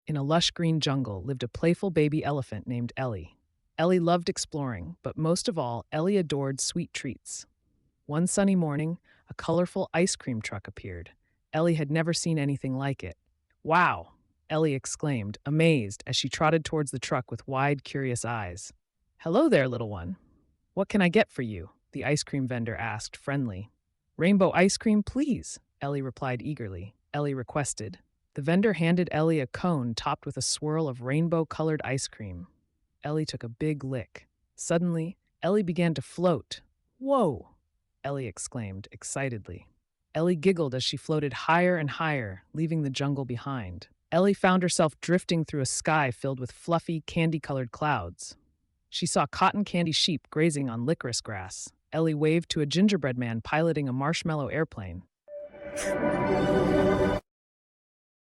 In a lush green jungle lived a playful baby elephant named Ellie. Ellie loved exploring, but most of all, Ellie adored sweet treats. One sunny morning, a colorful ice cream truck appeared. Ellie had never seen anything like it. Wow! Ellie exclaimed, amazed, as she trotted towards the truck with wide, curious eyes. Hello there, little one. What can I get for you? The ice cream vendor asked, friendly. Rainbow ice cream, please, Ellie replied eagerly. Ellie requested. The vendor handed Ellie a cone topped with a swirl of rainbow-colored ice cream. Ellie took a big lick. Suddenly, Ellie began to float. Whoa! Ellie exclaimed, excitedly. Ellie giggled as she floated higher and higher, leaving the jungle behind. Ellie found herself drifting through a sky filled with fluffy, candy-colored clouds. She saw cotton candy sheep grazing on licorice grass. Ellie waved to a gingerbread man piloting a marshmallow airplane.